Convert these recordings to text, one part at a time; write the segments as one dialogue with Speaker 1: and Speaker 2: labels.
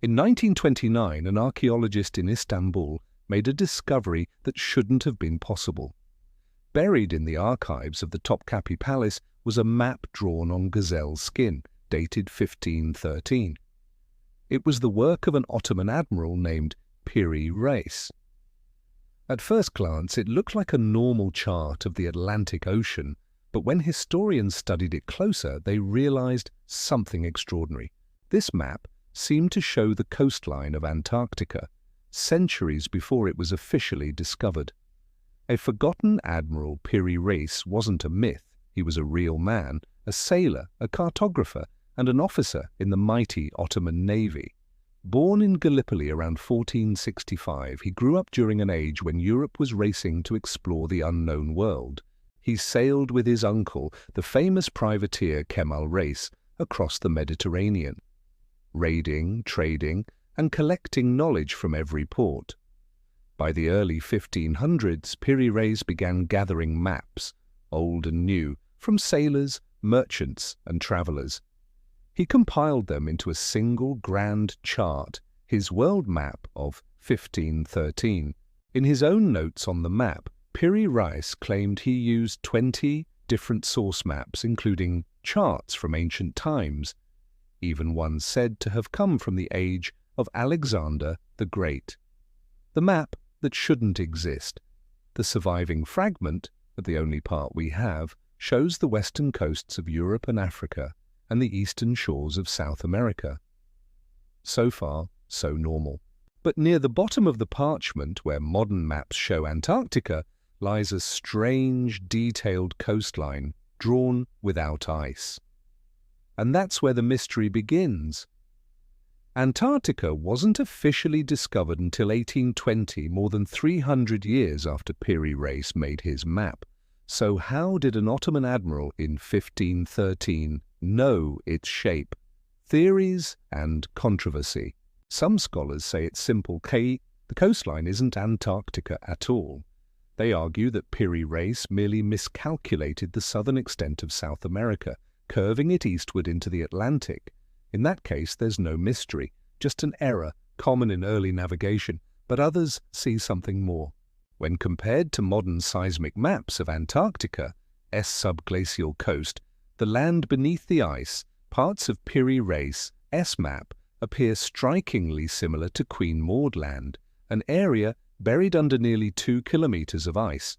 Speaker 1: In 1929, an archaeologist in Istanbul made a discovery that shouldn't have been possible. Buried in the archives of the Topkapi Palace was a map drawn on gazelle skin, dated 1513. It was the work of an Ottoman admiral named Piri Reis. At first glance, it looked like a normal chart of the Atlantic Ocean, but when historians studied it closer, they realized something extraordinary. This map seemed to show the coastline of Antarctica, centuries before it was officially discovered. A forgotten admiral, Piri Reis, wasn't a myth. He was a real man, a sailor, a cartographer, and an officer in the mighty Ottoman navy. Born in Gallipoli around 1465, he grew up during an age when Europe was racing to explore the unknown world. He sailed with his uncle, the famous privateer Kemal Reis, across the Mediterranean, raiding, trading, and collecting knowledge from every port. By the early 1500s, Piri Reis began gathering maps, old and new, from sailors, merchants, and travelers. He compiled them into a single grand chart, his world map of 1513. In his own notes on the map, Piri Reis claimed he used 20 different source maps, including charts from ancient times, even one said to have come from the age of Alexander the Great. The map that shouldn't exist. The surviving fragment, but the only part we have, shows the western coasts of Europe and Africa and the eastern shores of South America. So far, so normal. But near the bottom of the parchment, where modern maps show Antarctica, lies a strange, detailed coastline drawn without ice. And that's where the mystery begins. Antarctica wasn't officially discovered until 1820, more than 300 years after Piri Reis made his map. So how did an Ottoman admiral in 1513 know its shape? Theories and controversy. Some scholars say it's simple. The coastline isn't Antarctica at all. They argue that Piri Reis merely miscalculated the southern extent of South America, curving it eastward into the Atlantic. In that case, there's no mystery, just an error common in early navigation, but others see something more. When compared to modern seismic maps of Antarctica, subglacial coast, the land beneath the ice, parts of Piri Reis' map appear strikingly similar to Queen Maud Land, an area buried under nearly 2 kilometers of ice.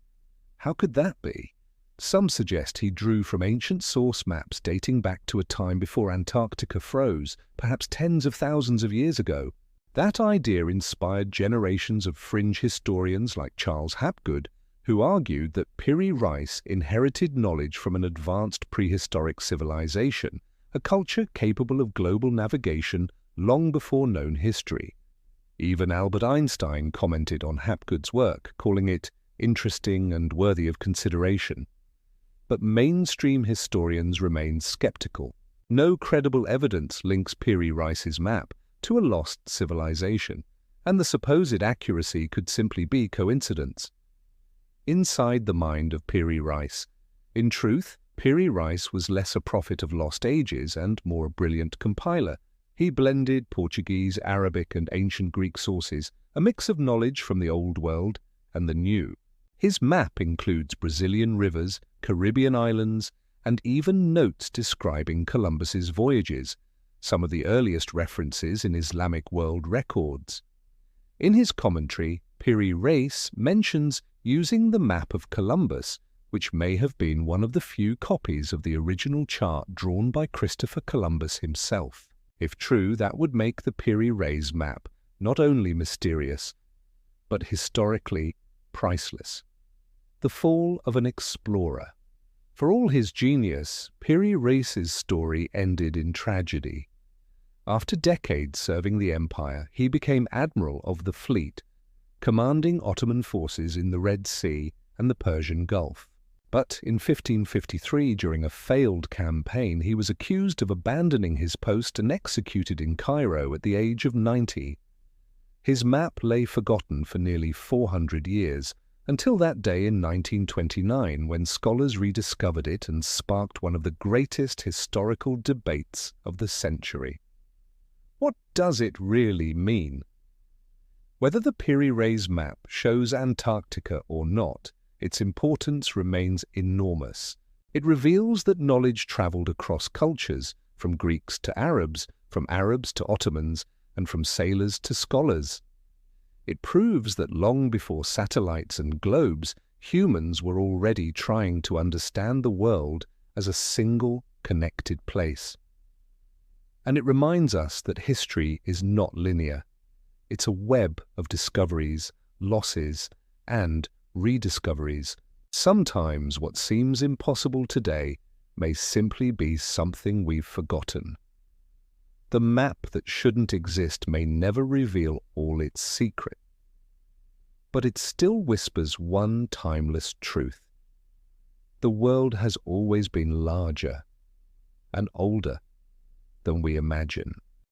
Speaker 1: How could that be? Some suggest he drew from ancient source maps dating back to a time before Antarctica froze, perhaps tens of thousands of years ago. That idea inspired generations of fringe historians like Charles Hapgood, who argued that Piri Reis inherited knowledge from an advanced prehistoric civilization, a culture capable of global navigation long before known history. Even Albert Einstein commented on Hapgood's work, calling it interesting and worthy of consideration. But mainstream historians remain skeptical. No credible evidence links Piri Reis's map to a lost civilization, and the supposed accuracy could simply be coincidence. Inside the mind of Piri Reis. In truth, Piri Reis was less a prophet of lost ages and more a brilliant compiler. He blended Portuguese, Arabic, and ancient Greek sources, a mix of knowledge from the Old World and the New. His map includes Brazilian rivers, Caribbean islands, and even notes describing Columbus's voyages, some of the earliest references in Islamic world records. In his commentary, Piri Reis mentions using the map of Columbus, which may have been one of the few copies of the original chart drawn by Christopher Columbus himself. If true, that would make the Piri Reis map not only mysterious, but historically priceless. The fall of an explorer. For all his genius, Piri Reis's story ended in tragedy. After decades serving the empire, he became admiral of the fleet, commanding Ottoman forces in the Red Sea and the Persian Gulf. But in 1553, during a failed campaign, he was accused of abandoning his post and executed in Cairo at the age of 90. His map lay forgotten for nearly 400 years, until that day in 1929, when scholars rediscovered it and sparked one of the greatest historical debates of the century. What does it really mean? Whether the Piri Reis Map shows Antarctica or not, its importance remains enormous. It reveals that knowledge travelled across cultures, from Greeks to Arabs, from Arabs to Ottomans, and from sailors to scholars. It proves that long before satellites and globes, humans were already trying to understand the world as a single, connected place. And it reminds us that history is not linear. It's a web of discoveries, losses, and rediscoveries. Sometimes what seems impossible today may simply be something we've forgotten. The map that shouldn't exist may never reveal all its secret. But it still whispers one timeless truth. The world has always been larger and older than we imagine.